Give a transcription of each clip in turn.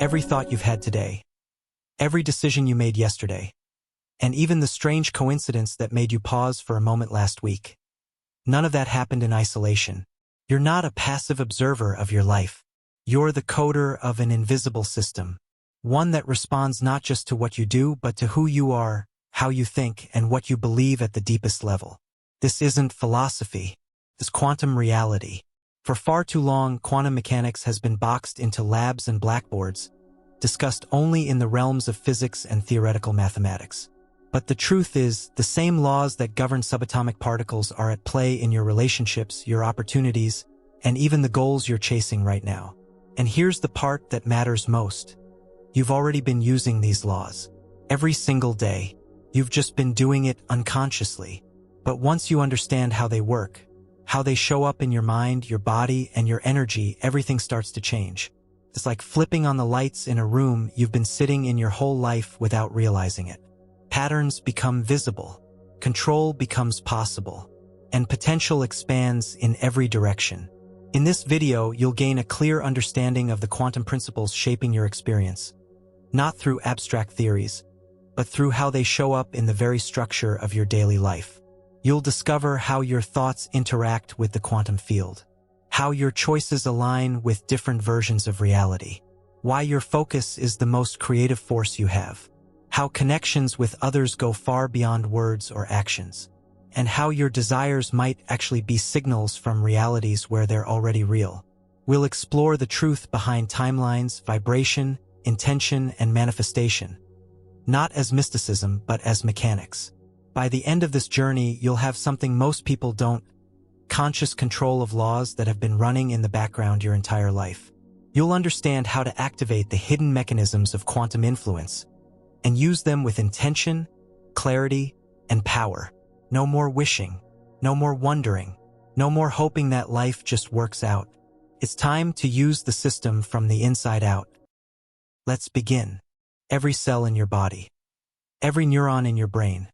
every thought you've had today, every decision you made yesterday, and even the strange coincidence that made you pause for a moment last week. None of that happened in isolation. You're not a passive observer of your life. You're the coder of an invisible system, one that responds not just to what you do, but to who you are, how you think, and what you believe at the deepest level. This isn't philosophy. It's quantum reality. For far too long, quantum mechanics has been boxed into labs and blackboards, discussed only in the realms of physics and theoretical mathematics. But the truth is, the same laws that govern subatomic particles are at play in your relationships, your opportunities, and even the goals you're chasing right now. And here's the part that matters most. You've already been using these laws. Every single day. You've just been doing it unconsciously. But once you understand how they work, how they show up in your mind, your body, and your energy, everything starts to change. It's like flipping on the lights in a room you've been sitting in your whole life without realizing it. Patterns become visible, control becomes possible, and potential expands in every direction. In this video, you'll gain a clear understanding of the quantum principles shaping your experience, not through abstract theories, but through how they show up in the very structure of your daily life. You'll discover how your thoughts interact with the quantum field, how your choices align with different versions of reality, why your focus is the most creative force you have, how connections with others go far beyond words or actions, and how your desires might actually be signals from realities where they're already real. We'll explore the truth behind timelines, vibration, intention, and manifestation, not as mysticism but as mechanics. By the end of this journey, you'll have something most people don't: conscious control of laws that have been running in the background your entire life. You'll understand how to activate the hidden mechanisms of quantum influence and use them with intention, clarity, and power. No more wishing, no more wondering, no more hoping that life just works out. It's time to use the system from the inside out. Let's begin. Every cell in your body, every neuron in your brain,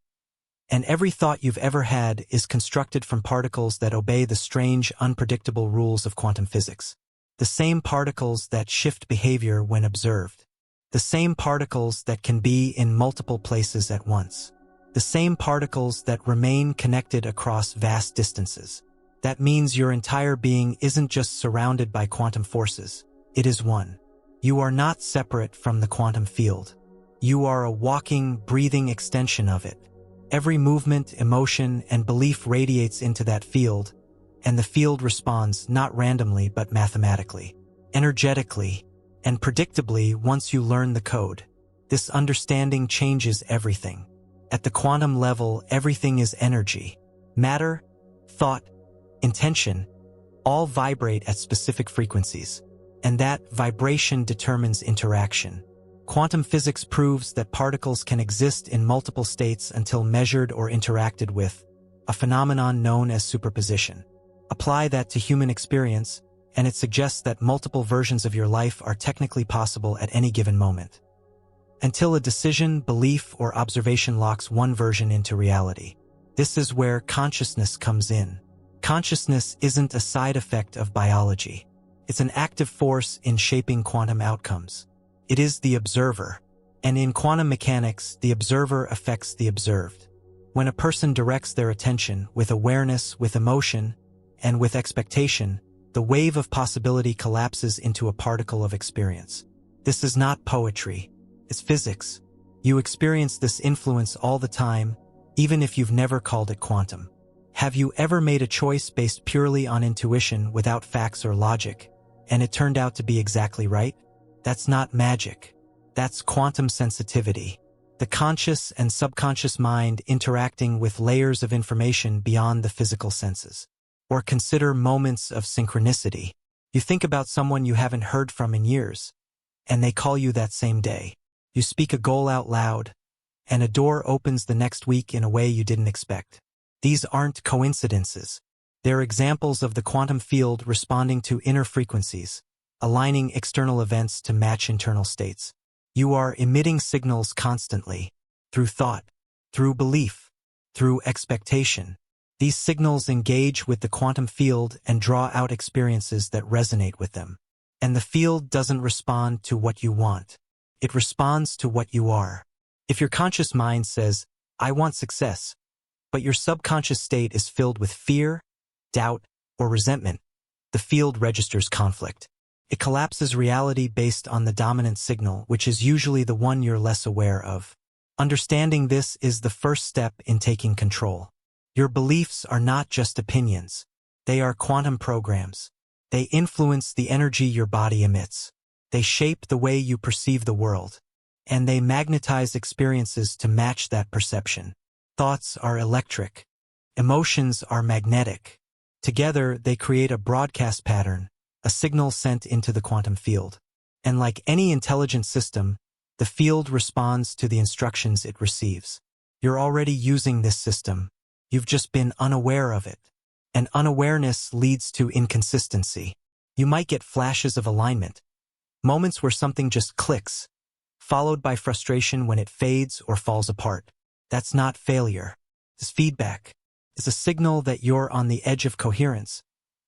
and every thought you've ever had is constructed from particles that obey the strange, unpredictable rules of quantum physics. The same particles that shift behavior when observed. The same particles that can be in multiple places at once. The same particles that remain connected across vast distances. That means your entire being isn't just surrounded by quantum forces. It is one. You are not separate from the quantum field. You are a walking, breathing extension of it. Every movement, emotion, and belief radiates into that field, and the field responds not randomly but mathematically, energetically, and predictably once you learn the code. This understanding changes everything. At the quantum level, everything is energy. Matter, thought, intention, all vibrate at specific frequencies, and that vibration determines interaction. Quantum physics proves that particles can exist in multiple states until measured or interacted with, a phenomenon known as superposition. Apply that to human experience, and it suggests that multiple versions of your life are technically possible at any given moment. Until a decision, belief, or observation locks one version into reality. This is where consciousness comes in. Consciousness isn't a side effect of biology. It's an active force in shaping quantum outcomes. It is the observer, and in quantum mechanics, the observer affects the observed. When a person directs their attention with awareness, with emotion, and with expectation, the wave of possibility collapses into a particle of experience. This is not poetry, it's physics. You experience this influence all the time, even if you've never called it quantum. Have you ever made a choice based purely on intuition without facts or logic, and it turned out to be exactly right? That's not magic. That's quantum sensitivity. The conscious and subconscious mind interacting with layers of information beyond the physical senses. Or consider moments of synchronicity. You think about someone you haven't heard from in years, and they call you that same day. You speak a goal out loud, and a door opens the next week in a way you didn't expect. These aren't coincidences. They're examples of the quantum field responding to inner frequencies, aligning external events to match internal states. You are emitting signals constantly, through thought, through belief, through expectation. These signals engage with the quantum field and draw out experiences that resonate with them. And the field doesn't respond to what you want. It responds to what you are. If your conscious mind says, I want success, but your subconscious state is filled with fear, doubt, or resentment, the field registers conflict. It collapses reality based on the dominant signal, which is usually the one you're less aware of. Understanding this is the first step in taking control. Your beliefs are not just opinions. They are quantum programs. They influence the energy your body emits. They shape the way you perceive the world. And they magnetize experiences to match that perception. Thoughts are electric. Emotions are magnetic. Together, they create a broadcast pattern, a signal sent into the quantum field. And like any intelligent system, the field responds to the instructions it receives. You're already using this system. You've just been unaware of it. And unawareness leads to inconsistency. You might get flashes of alignment, moments where something just clicks, followed by frustration when it fades or falls apart. That's not failure. This feedback is a signal that you're on the edge of coherence,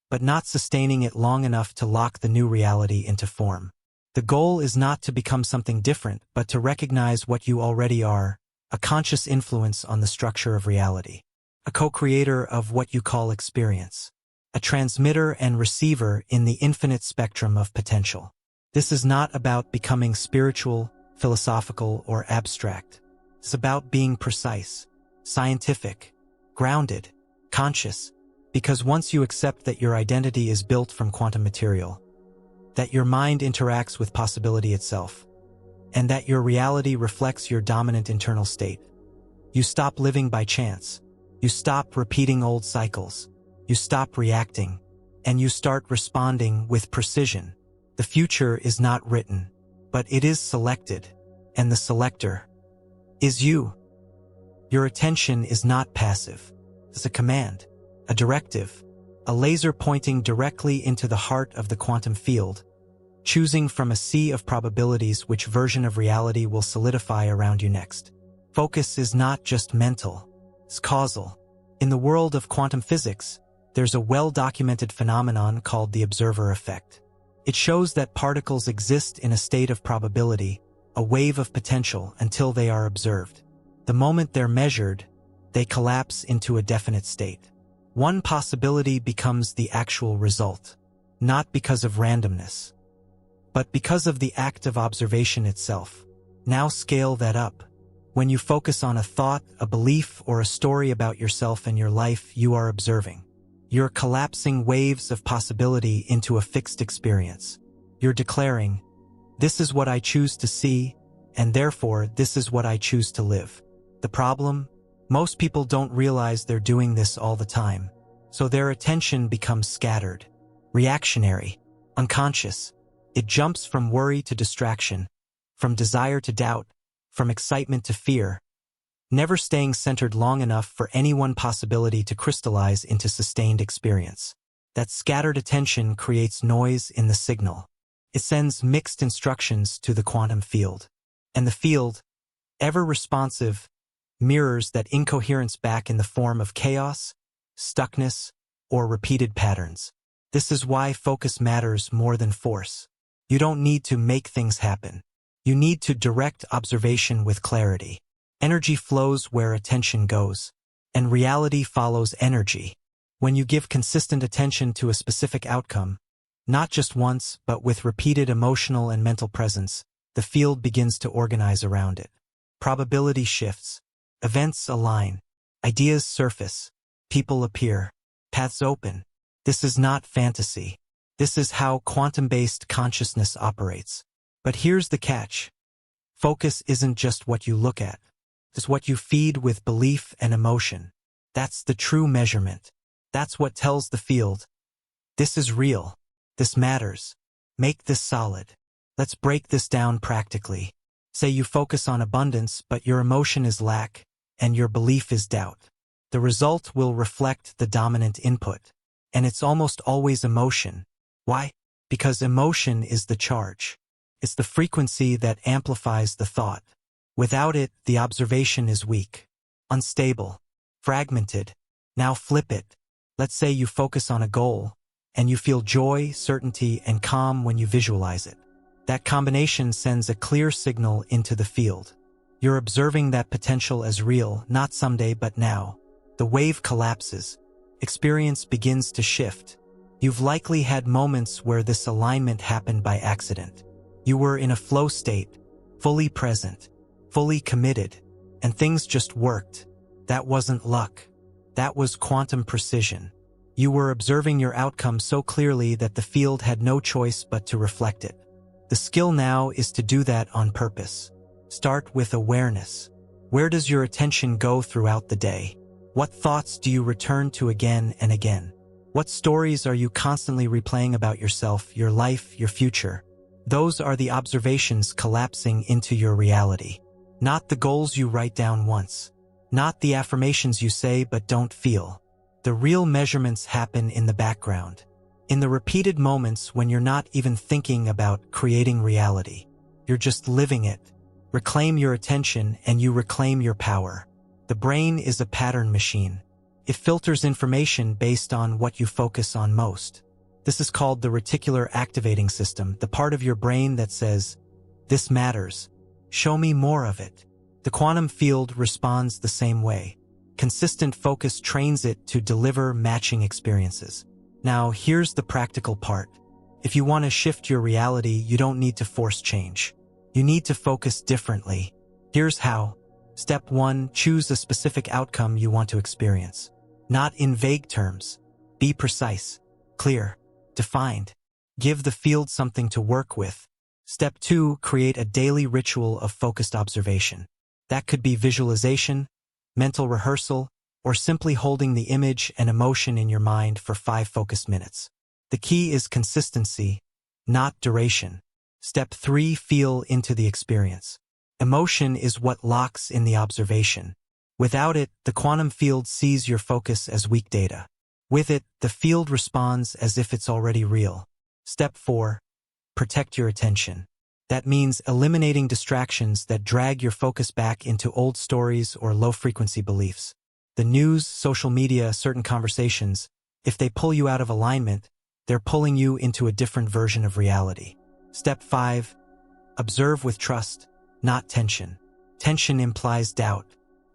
but not sustaining it long enough to lock the new reality into form. The goal is not to become something different, but to recognize what you already are, a conscious influence on the structure of reality, a co-creator of what you call experience, a transmitter and receiver in the infinite spectrum of potential. This is not about becoming spiritual, philosophical, or abstract. It's about being precise, scientific, grounded, conscious, because once you accept that your identity is built from quantum material, that your mind interacts with possibility itself, and that your reality reflects your dominant internal state, you stop living by chance. You stop repeating old cycles. You stop reacting, and you start responding with precision. The future is not written, but it is selected, and the selector is you. Your attention is not passive. It's a command, a directive, a laser pointing directly into the heart of the quantum field, choosing from a sea of probabilities which version of reality will solidify around you next. Focus is not just mental. It's causal. In the world of quantum physics, there's a well-documented phenomenon called the observer effect. It shows that particles exist in a state of probability, a wave of potential, until they are observed. The moment they're measured, they collapse into a definite state. One possibility becomes the actual result, not because of randomness, but because of the act of observation itself. Now scale that up. When you focus on a thought, a belief, or a story about yourself and your life, you are observing. You're collapsing waves of possibility into a fixed experience. You're declaring, this is what I choose to see, and therefore this is what I choose to live. The problem? Most people don't realize they're doing this all the time, so their attention becomes scattered, reactionary, unconscious. It jumps from worry to distraction, from desire to doubt, from excitement to fear, never staying centered long enough for any one possibility to crystallize into sustained experience. That scattered attention creates noise in the signal. It sends mixed instructions to the quantum field. And the field, ever responsive, mirrors that incoherence back in the form of chaos, stuckness, or repeated patterns. This is why focus matters more than force. You don't need to make things happen. You need to direct observation with clarity. Energy flows where attention goes, and reality follows energy. When you give consistent attention to a specific outcome, not just once, but with repeated emotional and mental presence, the field begins to organize around it. Probability shifts, events align, ideas surface, people appear, paths open. This is not fantasy. This is how quantum-based consciousness operates. But here's the catch. Focus isn't just what you look at. It's what you feed with belief and emotion. That's the true measurement. That's what tells the field, this is real. This matters. Make this solid. Let's break this down practically. Say you focus on abundance, but your emotion is lack, and your belief is doubt. The result will reflect the dominant input. And it's almost always emotion. Why? Because emotion is the charge. It's the frequency that amplifies the thought. Without it, the observation is weak, unstable, fragmented. Now flip it. Let's say you focus on a goal, and you feel joy, certainty, and calm when you visualize it. That combination sends a clear signal into the field. You're observing that potential as real, not someday but now. The wave collapses. Experience begins to shift. You've likely had moments where this alignment happened by accident. You were in a flow state, fully present, fully committed, and things just worked. That wasn't luck. That was quantum precision. You were observing your outcome so clearly that the field had no choice but to reflect it. The skill now is to do that on purpose. Start with awareness. Where does your attention go throughout the day? What thoughts do you return to again and again? What stories are you constantly replaying about yourself, your life, your future? Those are the observations collapsing into your reality. Not the goals you write down once. Not the affirmations you say but don't feel. The real measurements happen in the background. In the repeated moments when you're not even thinking about creating reality. You're just living it. Reclaim your attention and you reclaim your power. The brain is a pattern machine. It filters information based on what you focus on most. This is called the reticular activating system, the part of your brain that says, "This matters. Show me more of it." The quantum field responds the same way. Consistent focus trains it to deliver matching experiences. Now, here's the practical part. If you want to shift your reality, you don't need to force change. You need to focus differently. Here's how. Step 1. Choose a specific outcome you want to experience. Not in vague terms. Be precise, clear, defined. Give the field something to work with. Step 2. Create a daily ritual of focused observation. That could be visualization, mental rehearsal, or simply holding the image and emotion in your mind for 5 focused minutes. The key is consistency, not duration. Step 3. Feel into the experience. Emotion is what locks in the observation. Without it, the quantum field sees your focus as weak data. With it, the field responds as if it's already real. Step 4. Protect your attention. That means eliminating distractions that drag your focus back into old stories or low-frequency beliefs. The news, social media, certain conversations, if they pull you out of alignment, they're pulling you into a different version of reality. Step 5. Observe with trust, not tension. Tension implies doubt,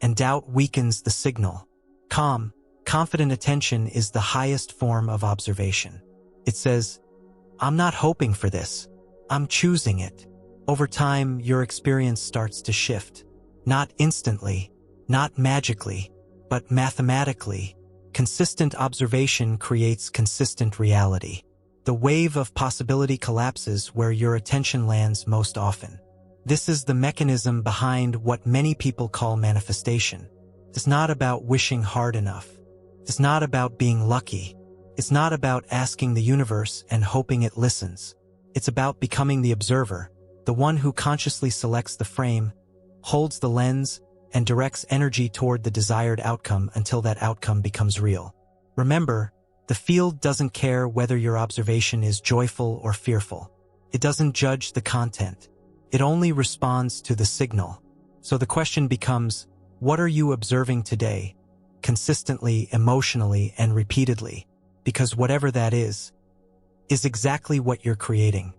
and doubt weakens the signal. Calm, confident attention is the highest form of observation. It says, "I'm not hoping for this. I'm choosing it." Over time, your experience starts to shift. Not instantly, not magically, but mathematically. Consistent observation creates consistent reality. The wave of possibility collapses where your attention lands most often. This is the mechanism behind what many people call manifestation. It's not about wishing hard enough. It's not about being lucky. It's not about asking the universe and hoping it listens. It's about becoming the observer, the one who consciously selects the frame, holds the lens, and directs energy toward the desired outcome until that outcome becomes real. Remember, the field doesn't care whether your observation is joyful or fearful. It doesn't judge the content. It only responds to the signal. So the question becomes, what are you observing today? Consistently, emotionally, and repeatedly. Because whatever that is exactly what you're creating.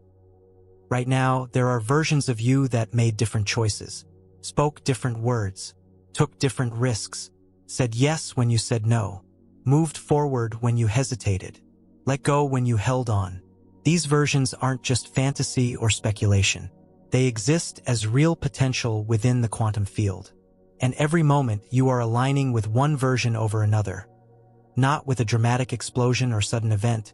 Right now, there are versions of you that made different choices, spoke different words, took different risks, said yes when you said no, moved forward when you hesitated, let go when you held on. These versions aren't just fantasy or speculation. They exist as real potential within the quantum field. And every moment you are aligning with one version over another. Not with a dramatic explosion or sudden event,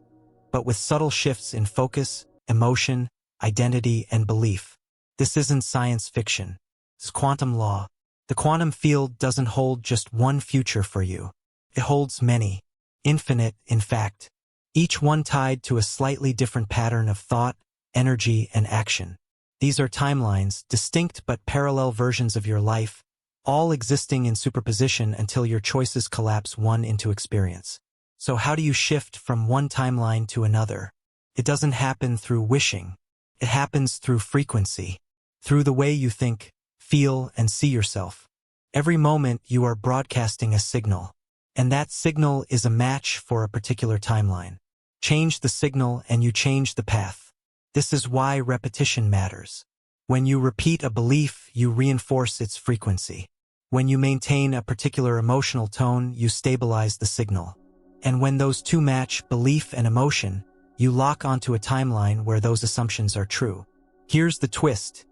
but with subtle shifts in focus, emotion, identity, and belief. This isn't science fiction. It's quantum law. The quantum field doesn't hold just one future for you. It holds many. Infinite, in fact. Each one tied to a slightly different pattern of thought, energy, and action. These are timelines, distinct but parallel versions of your life, all existing in superposition until your choices collapse one into experience. So how do you shift from one timeline to another? It doesn't happen through wishing. It happens through frequency, through the way you think, feel, and see yourself. Every moment you are broadcasting a signal, and that signal is a match for a particular timeline. Change the signal and you change the path. This is why repetition matters. When you repeat a belief, you reinforce its frequency. When you maintain a particular emotional tone, you stabilize the signal. And when those two match, belief and emotion, you lock onto a timeline where those assumptions are true. Here's the twist.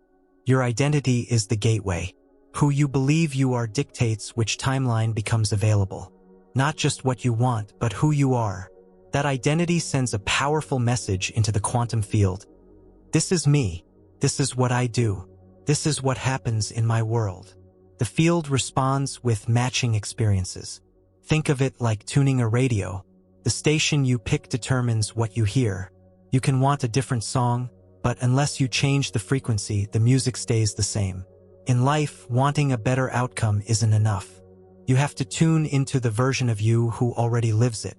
Your identity is the gateway. Who you believe you are dictates which timeline becomes available. Not just what you want, but who you are. That identity sends a powerful message into the quantum field. This is me. This is what I do. This is what happens in my world. The field responds with matching experiences. Think of it like tuning a radio. The station you pick determines what you hear. You can want a different song, but unless you change the frequency, the music stays the same. In life, wanting a better outcome isn't enough. You have to tune into the version of you who already lives it.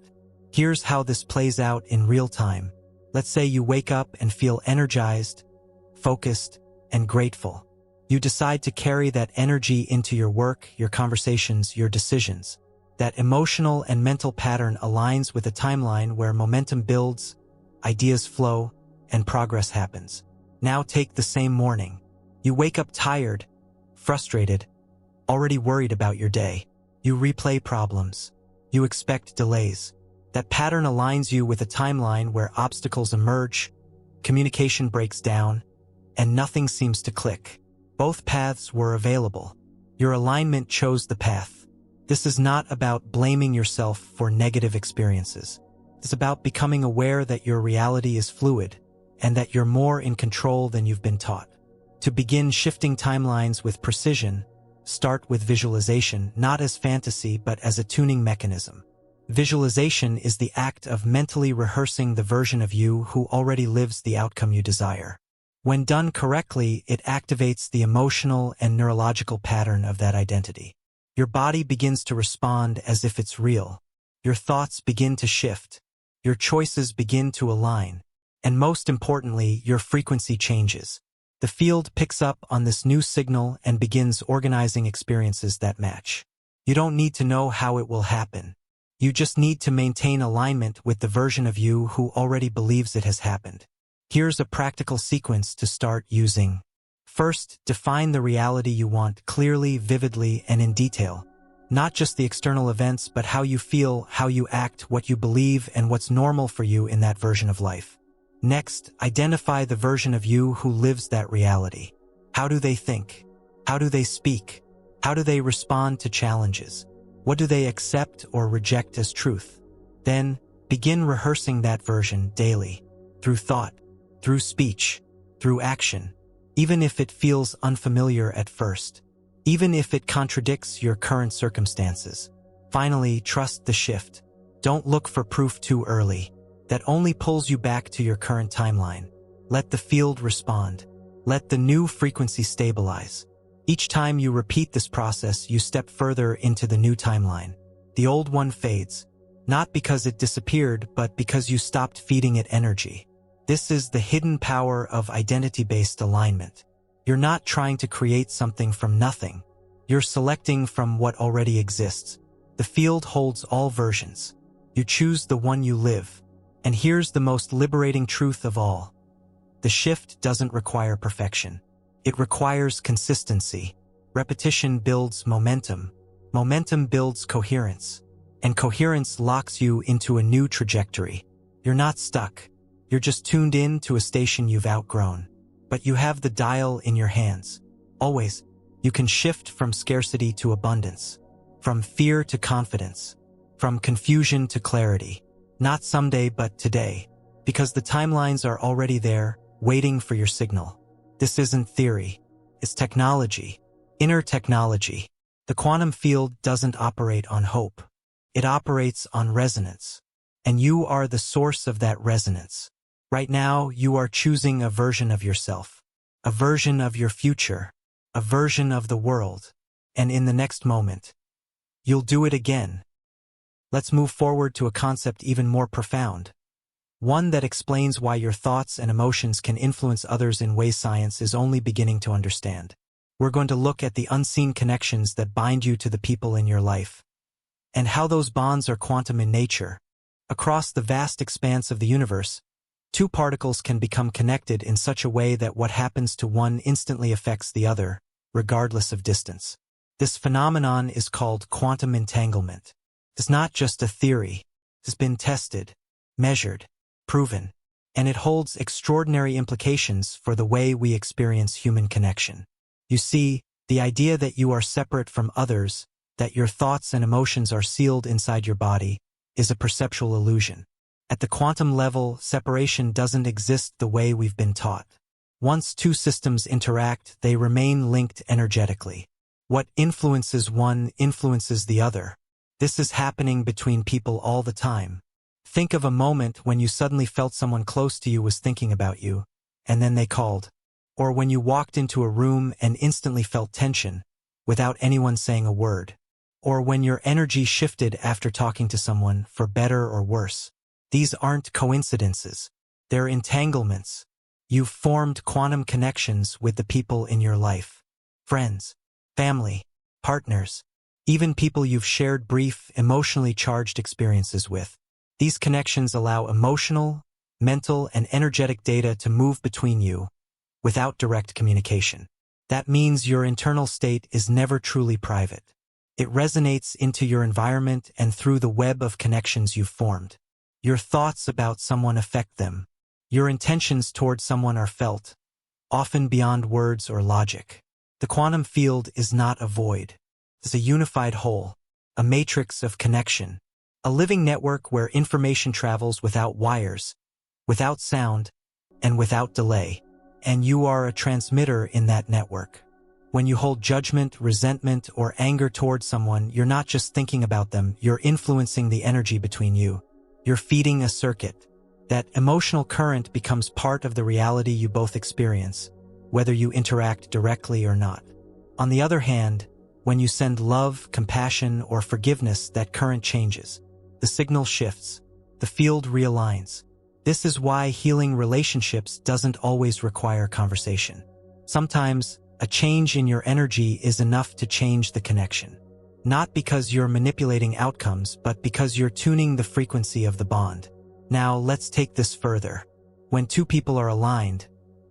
Here's how this plays out in real time. Let's say you wake up and feel energized, focused, and grateful. You decide to carry that energy into your work, your conversations, your decisions. That emotional and mental pattern aligns with a timeline where momentum builds, ideas flow, and progress happens. Now take the same morning. You wake up tired, frustrated, already worried about your day. You replay problems. You expect delays. That pattern aligns you with a timeline where obstacles emerge, communication breaks down, and nothing seems to click. Both paths were available. Your alignment chose the path. This is not about blaming yourself for negative experiences. It's about becoming aware that your reality is fluid and that you're more in control than you've been taught. To begin shifting timelines with precision, start with visualization, not as fantasy but as a tuning mechanism. Visualization is the act of mentally rehearsing the version of you who already lives the outcome you desire. When done correctly, it activates the emotional and neurological pattern of that identity. Your body begins to respond as if it's real. Your thoughts begin to shift. Your choices begin to align. And most importantly, your frequency changes. The field picks up on this new signal and begins organizing experiences that match. You don't need to know how it will happen. You just need to maintain alignment with the version of you who already believes it has happened. Here's a practical sequence to start using. First, define the reality you want clearly, vividly, and in detail. Not just the external events, but how you feel, how you act, what you believe, and what's normal for you in that version of life. Next, identify the version of you who lives that reality. How do they think? How do they speak? How do they respond to challenges? What do they accept or reject as truth? Then, begin rehearsing that version daily, through thought, through speech, through action, even if it feels unfamiliar at first, even if it contradicts your current circumstances. Finally, trust the shift. Don't look for proof too early. That only pulls you back to your current timeline. Let the field respond. Let the new frequency stabilize. Each time you repeat this process, you step further into the new timeline. The old one fades, not because it disappeared, but because you stopped feeding it energy. This is the hidden power of identity-based alignment. You're not trying to create something from nothing. You're selecting from what already exists. The field holds all versions. You choose the one you live. And here's the most liberating truth of all. The shift doesn't require perfection. It requires consistency. Repetition builds momentum. Momentum builds coherence. And coherence locks you into a new trajectory. You're not stuck. You're just tuned in to a station you've outgrown. But you have the dial in your hands. Always, you can shift from scarcity to abundance, from fear to confidence, from confusion to clarity. Not someday, but today. Because the timelines are already there, waiting for your signal. This isn't theory. It's technology. Inner technology. The quantum field doesn't operate on hope. It operates on resonance. And you are the source of that resonance. Right now, you are choosing a version of yourself, a version of your future, a version of the world. And in the next moment, you'll do it again. Let's move forward to a concept even more profound. One that explains why your thoughts and emotions can influence others in ways science is only beginning to understand. We're going to look at the unseen connections that bind you to the people in your life, and how those bonds are quantum in nature. Across the vast expanse of the universe, two particles can become connected in such a way that what happens to one instantly affects the other, regardless of distance. This phenomenon is called quantum entanglement. It's not just a theory. It has been tested, measured, proven, and it holds extraordinary implications for the way we experience human connection. You see, the idea that you are separate from others, that your thoughts and emotions are sealed inside your body, is a perceptual illusion. At the quantum level, separation doesn't exist the way we've been taught. Once two systems interact, they remain linked energetically. What influences one influences the other. This is happening between people all the time. Think of a moment when you suddenly felt someone close to you was thinking about you, and then they called. Or when you walked into a room and instantly felt tension, without anyone saying a word. Or when your energy shifted after talking to someone, for better or worse. These aren't coincidences. They're entanglements. You've formed quantum connections with the people in your life. Friends, family, partners, even people you've shared brief, emotionally charged experiences with. These connections allow emotional, mental, and energetic data to move between you without direct communication. That means your internal state is never truly private. It resonates into your environment and through the web of connections you've formed. Your thoughts about someone affect them. Your intentions toward someone are felt, often beyond words or logic. The quantum field is not a void. It's a unified whole, a matrix of connection, a living network where information travels without wires, without sound, and without delay. And you are a transmitter in that network. When you hold judgment, resentment, or anger toward someone, you're not just thinking about them, you're influencing the energy between you. You're feeding a circuit. That emotional current becomes part of the reality you both experience, whether you interact directly or not. On the other hand, when you send love, compassion, or forgiveness, that current changes. The signal shifts. The field realigns. This is why healing relationships doesn't always require conversation. Sometimes, a change in your energy is enough to change the connection. Not because you're manipulating outcomes, but because you're tuning the frequency of the bond. Now, let's take this further. When two people are aligned,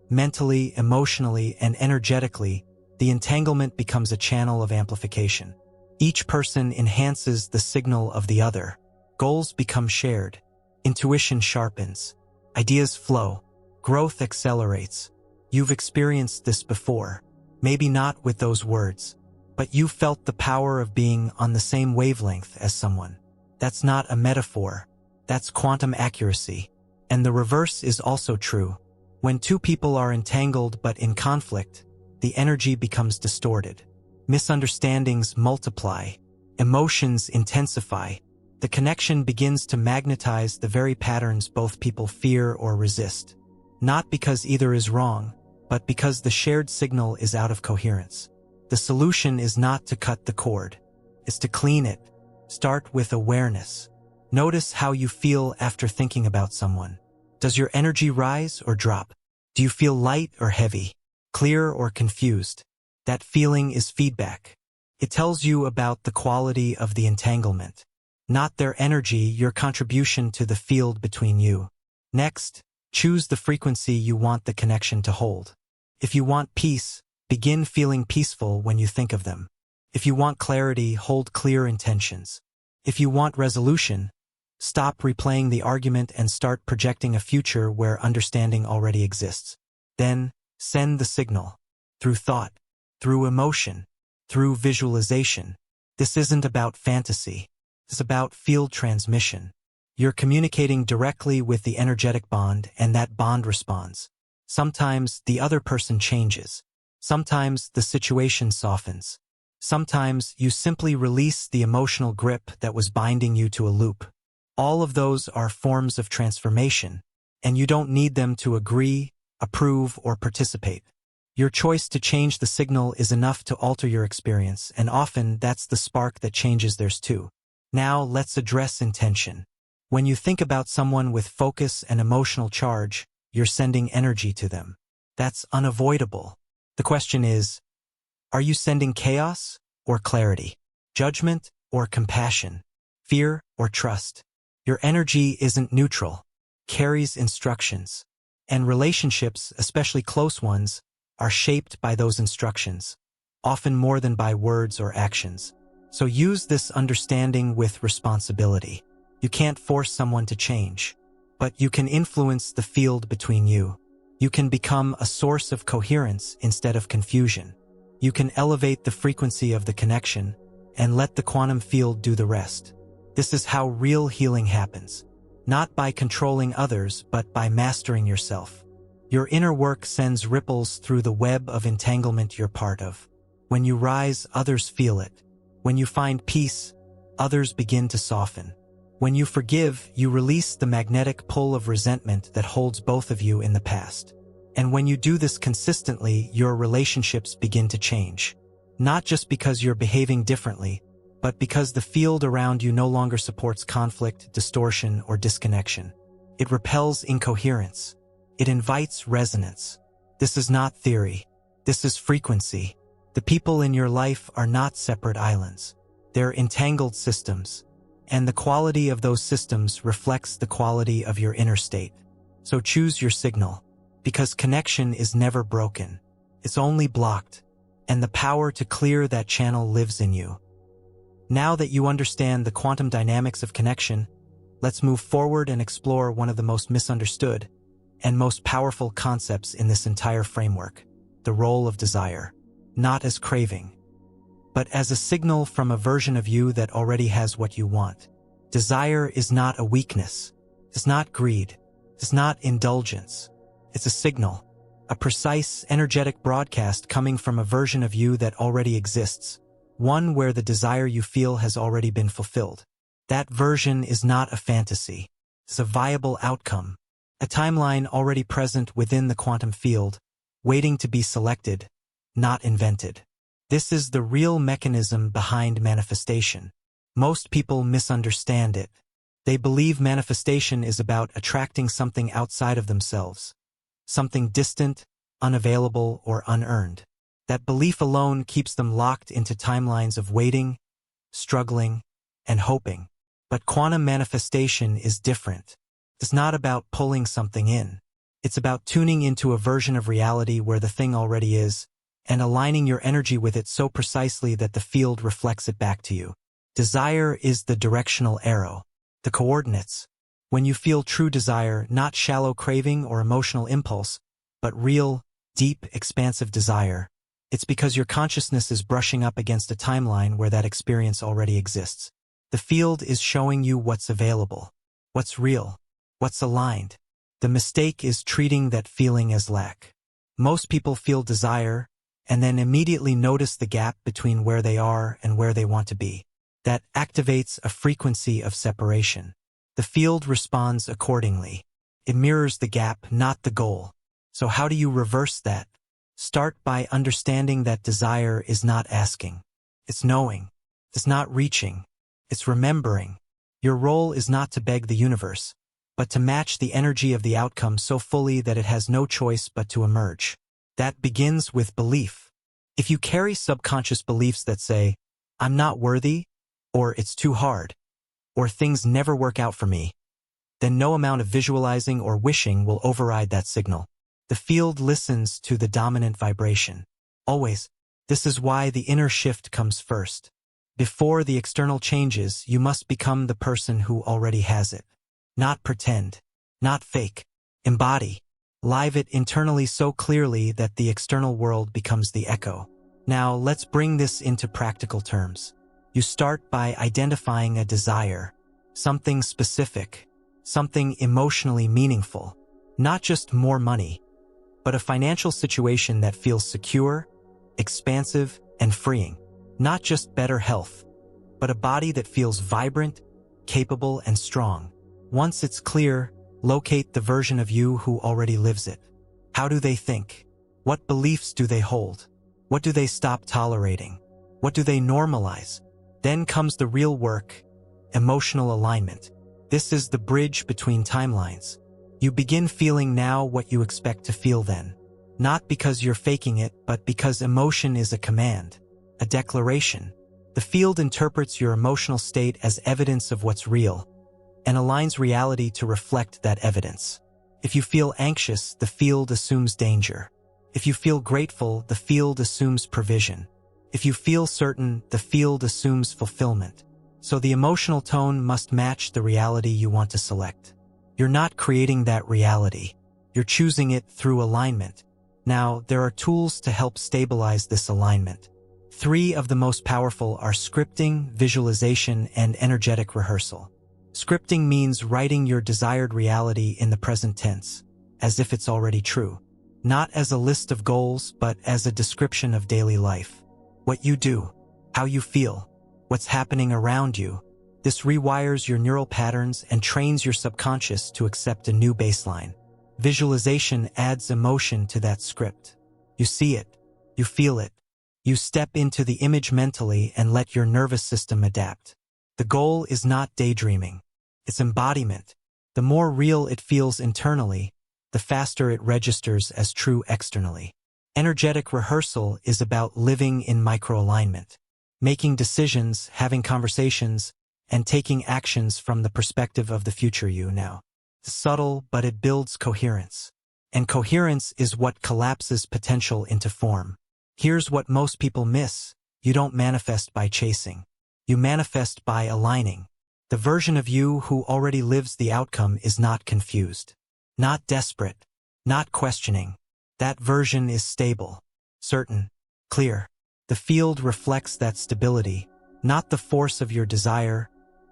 mentally, emotionally, and energetically, the entanglement becomes a channel of amplification. Each person enhances the signal of the other. Goals become shared. Intuition sharpens. Ideas flow. Growth accelerates. You've experienced this before. Maybe not with those words, but you felt the power of being on the same wavelength as someone. That's not a metaphor. That's quantum accuracy. And the reverse is also true. When two people are entangled but in conflict, the energy becomes distorted. Misunderstandings multiply. Emotions intensify. The connection begins to magnetize the very patterns both people fear or resist. Not because either is wrong, but because the shared signal is out of coherence. The solution is not to cut the cord. It's to clean it. Start with awareness. Notice how you feel after thinking about someone. Does your energy rise or drop? Do you feel light or heavy? Clear or confused? That feeling is feedback. It tells you about the quality of the entanglement. Not their energy, your contribution to the field between you. Next, choose the frequency you want the connection to hold. If you want peace, begin feeling peaceful when you think of them. If you want clarity, hold clear intentions. If you want resolution, stop replaying the argument and start projecting a future where understanding already exists. Then, send the signal. Through thought, through emotion, through visualization. This isn't about fantasy. It's about field transmission. You're communicating directly with the energetic bond, and that bond responds. Sometimes the other person changes. Sometimes the situation softens. Sometimes you simply release the emotional grip that was binding you to a loop. All of those are forms of transformation, and you don't need them to agree, approve, or participate. Your choice to change the signal is enough to alter your experience, and often that's the spark that changes theirs too. Now let's address intention. When you think about someone with focus and emotional charge, you're sending energy to them. That's unavoidable. The question is, are you sending chaos or clarity? Judgment or compassion? Fear or trust? Your energy isn't neutral, carries instructions. And relationships, especially close ones, are shaped by those instructions, often more than by words or actions. So use this understanding with responsibility. You can't force someone to change, but you can influence the field between you. You can become a source of coherence instead of confusion. You can elevate the frequency of the connection and let the quantum field do the rest. This is how real healing happens, not by controlling others, but by mastering yourself. Your inner work sends ripples through the web of entanglement you're part of. When you rise, others feel it. When you find peace, others begin to soften. When you forgive, you release the magnetic pull of resentment that holds both of you in the past. And when you do this consistently, your relationships begin to change. Not just because you're behaving differently, but because the field around you no longer supports conflict, distortion, or disconnection. It repels incoherence. It invites resonance. This is not theory. This is frequency. The people in your life are not separate islands. They're entangled systems. And the quality of those systems reflects the quality of your inner state. So choose your signal, because connection is never broken. It's only blocked, and the power to clear that channel lives in you. Now that you understand the quantum dynamics of connection, let's move forward and explore one of the most misunderstood and most powerful concepts in this entire framework, the role of desire, not as craving, but as a signal from a version of you that already has what you want. Desire is not a weakness. It's not greed. It's not indulgence. It's a signal, a precise, energetic broadcast coming from a version of you that already exists, one where the desire you feel has already been fulfilled. That version is not a fantasy. It's a viable outcome, a timeline already present within the quantum field, waiting to be selected, not invented. This is the real mechanism behind manifestation. Most people misunderstand it. They believe manifestation is about attracting something outside of themselves, something distant, unavailable, or unearned. That belief alone keeps them locked into timelines of waiting, struggling, and hoping. But quantum manifestation is different. It's not about pulling something in. It's about tuning into a version of reality where the thing already is, and aligning your energy with it so precisely that the field reflects it back to you. Desire is the directional arrow, the coordinates. When you feel true desire, not shallow craving or emotional impulse, but real, deep, expansive desire, it's because your consciousness is brushing up against a timeline where that experience already exists. The field is showing you what's available, what's real, what's aligned. The mistake is treating that feeling as lack. Most people feel desire and then immediately notice the gap between where they are and where they want to be. That activates a frequency of separation. The field responds accordingly. It mirrors the gap, not the goal. So how do you reverse that? Start by understanding that desire is not asking. It's knowing. It's not reaching. It's remembering. Your role is not to beg the universe, but to match the energy of the outcome so fully that it has no choice but to emerge. That begins with belief. If you carry subconscious beliefs that say, "I'm not worthy," or "it's too hard," or "things never work out for me," then no amount of visualizing or wishing will override that signal. The field listens to the dominant vibration. Always. This is why the inner shift comes first. Before the external changes, you must become the person who already has it. Not pretend. Not fake. Embody. Live it internally so clearly that the external world becomes the echo. Now, let's bring this into practical terms. You start by identifying a desire, something specific, something emotionally meaningful, not just more money, but a financial situation that feels secure, expansive, and freeing. Not just better health, but a body that feels vibrant, capable, and strong. Once it's clear, locate the version of you who already lives it. How do they think? What beliefs do they hold? What do they stop tolerating? What do they normalize? Then comes the real work, emotional alignment. This is the bridge between timelines. You begin feeling now what you expect to feel then. Not because you're faking it, but because emotion is a command, a declaration. The field interprets your emotional state as evidence of what's real, and aligns reality to reflect that evidence. If you feel anxious, the field assumes danger. If you feel grateful, the field assumes provision. If you feel certain, the field assumes fulfillment. So the emotional tone must match the reality you want to select. You're not creating that reality. You're choosing it through alignment. Now, there are tools to help stabilize this alignment. 3 of the most powerful are scripting, visualization, and energetic rehearsal. Scripting means writing your desired reality in the present tense, as if it's already true. Not as a list of goals, but as a description of daily life. What you do, how you feel, what's happening around you. This rewires your neural patterns and trains your subconscious to accept a new baseline. Visualization adds emotion to that script. You see it, you feel it. You step into the image mentally and let your nervous system adapt. The goal is not daydreaming. It's embodiment. The more real it feels internally, the faster it registers as true externally. Energetic rehearsal is about living in microalignment, making decisions, having conversations, and taking actions from the perspective of the future you now. It's subtle, but it builds coherence. And coherence is what collapses potential into form. Here's what most people miss. You don't manifest by chasing. You manifest by aligning. The version of you who already lives the outcome is not confused, not desperate, not questioning. That version is stable, certain, clear. The field reflects that stability, not the force of your desire,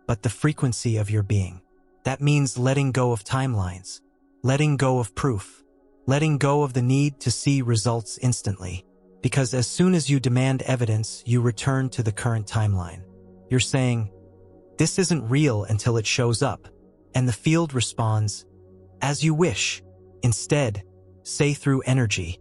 but the frequency of your being. That means letting go of timelines, letting go of proof, letting go of the need to see results instantly. Because as soon as you demand evidence, you return to the current timeline. You're saying, this isn't real until it shows up. And the field responds, as you wish. Instead, say through energy,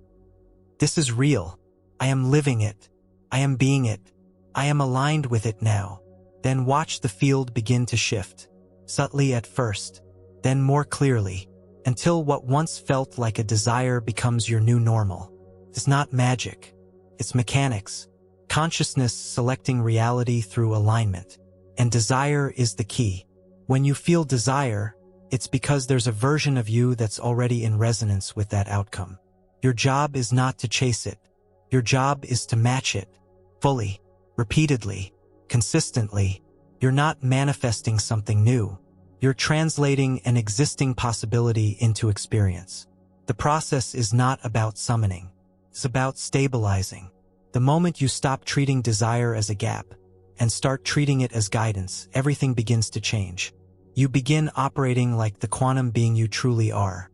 this is real. I am living it. I am being it. I am aligned with it now. Then watch the field begin to shift, subtly at first, then more clearly, until what once felt like a desire becomes your new normal. It's not magic. It's mechanics. Consciousness selecting reality through alignment. And desire is the key. When you feel desire, it's because there's a version of you that's already in resonance with that outcome. Your job is not to chase it. Your job is to match it. Fully, repeatedly, consistently. You're not manifesting something new. You're translating an existing possibility into experience. The process is not about summoning. It's about stabilizing. The moment you stop treating desire as a gap and start treating it as guidance, everything begins to change. You begin operating like the quantum being you truly are.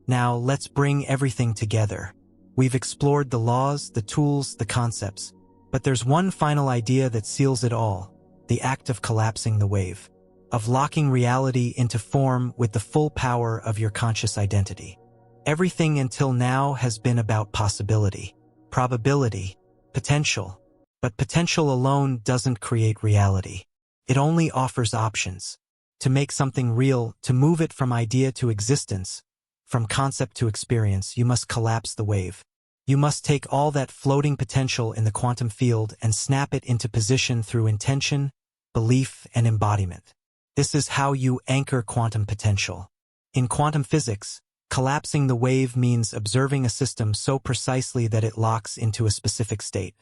Now, let's bring everything together. We've explored the laws, the tools, the concepts, but there's one final idea that seals it all: the act of collapsing the wave, of locking reality into form with the full power of your conscious identity. Everything until now has been about possibility, probability, potential. But potential alone doesn't create reality. It only offers options. To make something real, to move it from idea to existence, from concept to experience, you must collapse the wave. You must take all that floating potential in the quantum field and snap it into position through intention, belief, and embodiment. This is how you anchor quantum potential. In quantum physics, collapsing the wave means observing a system so precisely that it locks into a specific state.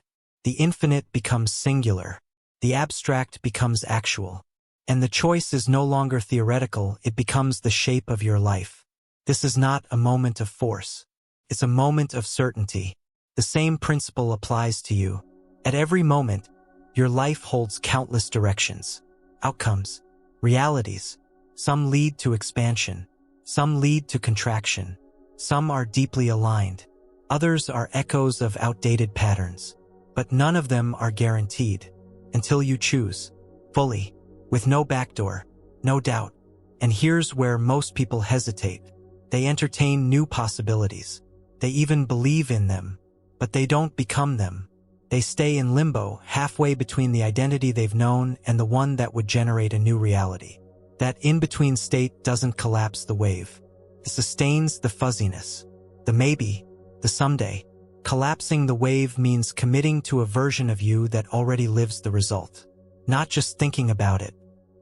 The infinite becomes singular. The abstract becomes actual. And the choice is no longer theoretical, it becomes the shape of your life. This is not a moment of force. It's a moment of certainty. The same principle applies to you. At every moment, your life holds countless directions, outcomes, realities. Some lead to expansion. Some lead to contraction. Some are deeply aligned. Others are echoes of outdated patterns. But none of them are guaranteed until you choose, fully, with no backdoor, no doubt. And here's where most people hesitate. They entertain new possibilities. They even believe in them, but they don't become them. They stay in limbo, halfway between the identity they've known and the one that would generate a new reality. That in-between state doesn't collapse the wave. It sustains the fuzziness, the maybe, the someday. Collapsing the wave means committing to a version of you that already lives the result. Not just thinking about it,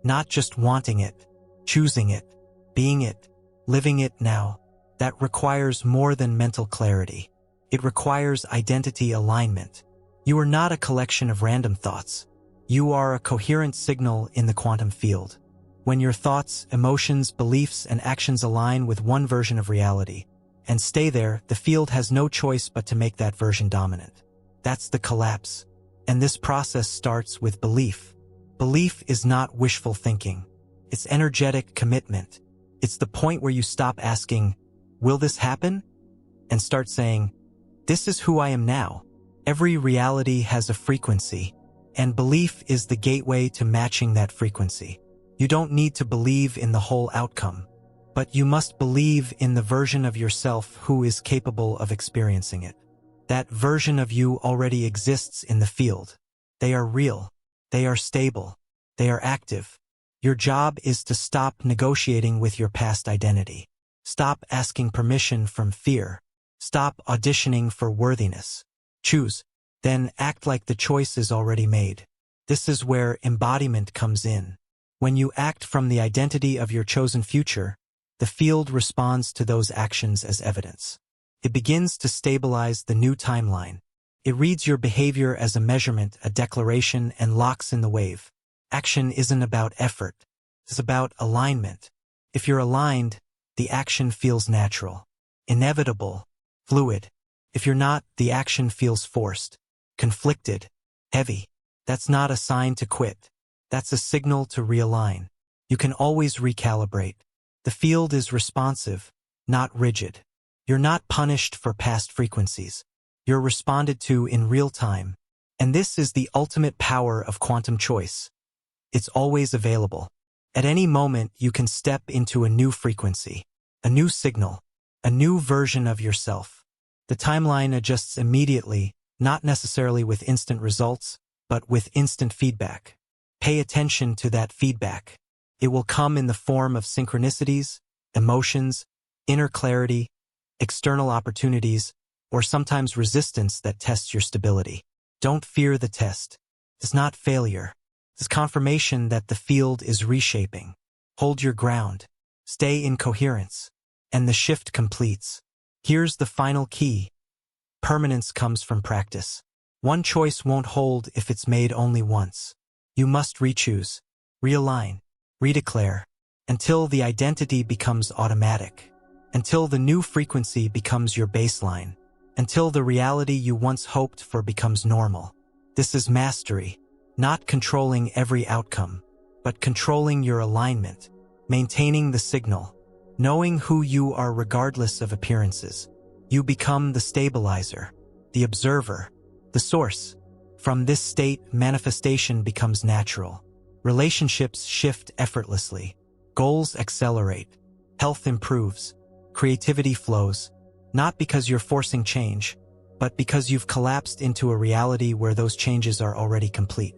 not just wanting it, choosing it, being it, living it now. That requires more than mental clarity. It requires identity alignment. You are not a collection of random thoughts. You are a coherent signal in the quantum field. When your thoughts, emotions, beliefs, and actions align with one version of reality and stay there, the field has no choice but to make that version dominant. That's the collapse. And this process starts with belief. Belief is not wishful thinking. It's energetic commitment. It's the point where you stop asking, "Will this happen?" and start saying, "This is who I am now." Every reality has a frequency, and belief is the gateway to matching that frequency. You don't need to believe in the whole outcome, but you must believe in the version of yourself who is capable of experiencing it. That version of you already exists in the field. They are real. They are stable. They are active. Your job is to stop negotiating with your past identity. Stop asking permission from fear. Stop auditioning for worthiness. Choose, then act like the choice is already made. This is where embodiment comes in. When you act from the identity of your chosen future, the field responds to those actions as evidence. It begins to stabilize the new timeline. It reads your behavior as a measurement, a declaration, and locks in the wave. Action isn't about effort. It's about alignment. If you're aligned, the action feels natural, inevitable, fluid. If you're not, the action feels forced, conflicted, heavy. That's not a sign to quit. That's a signal to realign. You can always recalibrate. The field is responsive, not rigid. You're not punished for past frequencies. You're responded to in real time. And this is the ultimate power of quantum choice. It's always available. At any moment, you can step into a new frequency, a new signal, a new version of yourself. The timeline adjusts immediately, not necessarily with instant results, but with instant feedback. Pay attention to that feedback. It will come in the form of synchronicities, emotions, inner clarity, external opportunities, or sometimes resistance that tests your stability. Don't fear the test. It's not failure. It's confirmation that the field is reshaping. Hold your ground. Stay in coherence. And the shift completes. Here's the final key. Permanence comes from practice. One choice won't hold if it's made only once. You must re-choose, realign, redeclare, until the identity becomes automatic, until the new frequency becomes your baseline, until the reality you once hoped for becomes normal. This is mastery, not controlling every outcome, but controlling your alignment, maintaining the signal, knowing who you are regardless of appearances. You become the stabilizer, the observer, the source. From this state, manifestation becomes natural. Relationships shift effortlessly. Goals accelerate. Health improves. Creativity flows. Not because you're forcing change, but because you've collapsed into a reality where those changes are already complete.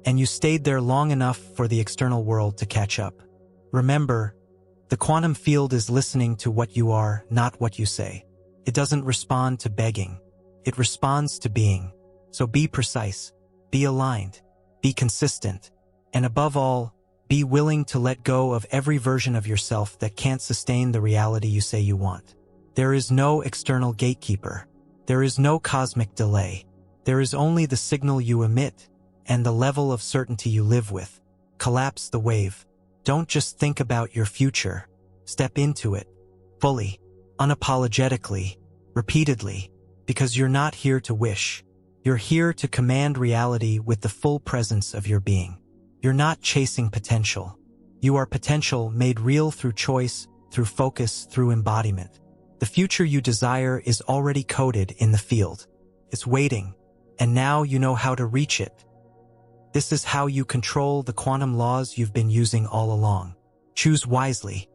And you stayed there long enough for the external world to catch up. Remember, the quantum field is listening to what you are, not what you say. It doesn't respond to begging. It responds to being. So be precise, be aligned, be consistent, and above all, be willing to let go of every version of yourself that can't sustain the reality you say you want. There is no external gatekeeper. There is no cosmic delay. There is only the signal you emit and the level of certainty you live with. Collapse the wave. Don't just think about your future. Step into it, fully, unapologetically, repeatedly, because you're not here to wish. You're here to command reality with the full presence of your being. You're not chasing potential. You are potential made real through choice, through focus, through embodiment. The future you desire is already coded in the field. It's waiting, and now you know how to reach it. This is how you control the quantum laws you've been using all along. Choose wisely.